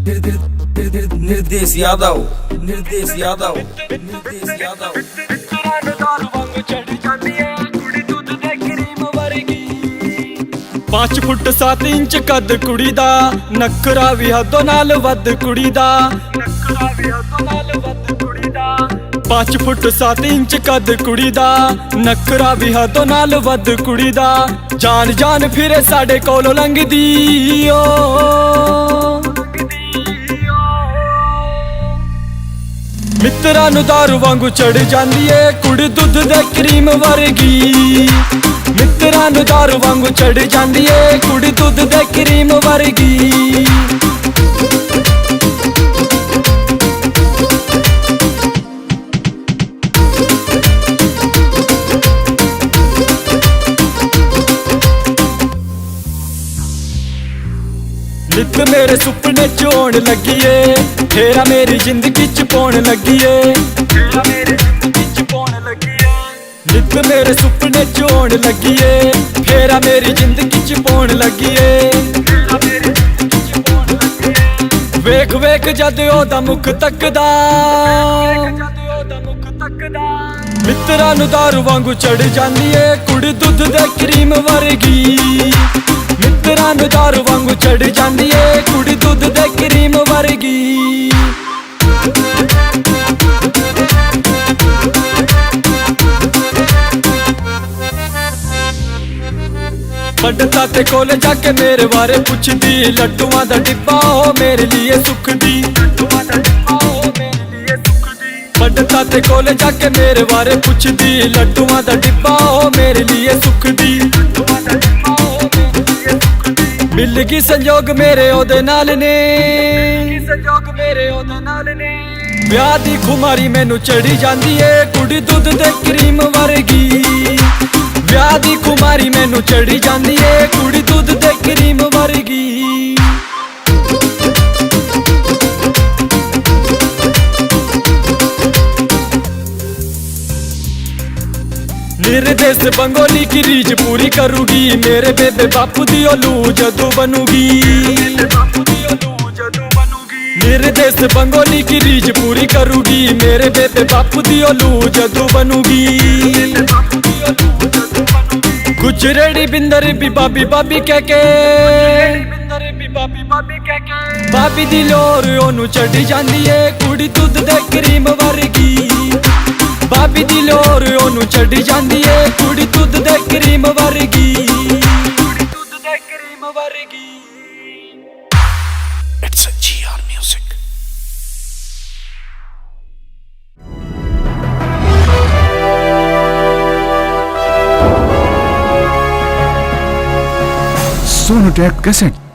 निर्देश यादव, निर्देश यादव, निर्देश यादव। 5 फुट 7 इंच कद कुड़ी दा, नखरा भी हदों नाल वध कुड़ी दा। 5 फुट 7 इंच कद कुड़ी दा, नखरा भी हदों नाल वध कुड़ी दा। जान जान फिरे साडे कोलों लंघदी ओ, मित्तरां नूं दारू वांगू चढ़ जांदी ए कुड़ी दुध दे क्रीम वर्गी। मित्तरां नूं दारू वांगू चढ़ जांदी ए कुड़ी दुध दे क्रीम वर्गी। नित मेरे सुपने च होण लगी ए, फेरा मेरी जिंदगी च पौण लगी ए। नित मेरे सुपने च होण लगी ए, फेरा मेरी जिंदगी च पौण लगी ए। वेख वेख जद ओदा मुख तकदा, मित्तरां नूं दारू वांगू चढ़ जांदी ए कुड़ी दुध दे क्रीम वर्गी। मित्तरां नूं दारू वांगू चढ़ जांदी ए कुड़ी दुध दे क्रीम वर्गी। पंडिता ते कोल जाके मेरे बारे पुछदी, लड्डुआं दा डिब्बा ओ मेरे लिए सुख दी। पंडिता ते कोल जाके मेरे बारे पुछदी, लड्डुआं दा डिब्बा ओ मेरे लिए सुख दी। मिल गई संजोग मेरे ओदे नाल ने, ब्याह दी खुमारी मैनू चढ़ी जांदी ए कुड़ी दुध दे क्रीम वर्गी। ब्याह दी खुमारी मैनू चढ़ी जांदी ए कुड़ी दुध दे क्रीम वर्गी। निर्देश बंगोली की रीज पूरी करूगी, मेरे बेबे बापू दी ओलू जदू बनूगी। निर्देश बंगोली की रीज पूरी करूगी, मेरे बेबे बापू दी ओलू जदू बनूगी। गुजरेड़ी बिंदर भी बाबी बाबी कह के, बाबी दी लोर ओनू चढ़ी जांदी ए कुड़ी दुध दे क्रीम वर्गी। बाबी दी लोर ओनू चढ़ी जांदी ए कुड़ी दुध दे cream वर्गी। It's a GR music. Sonotech cassette.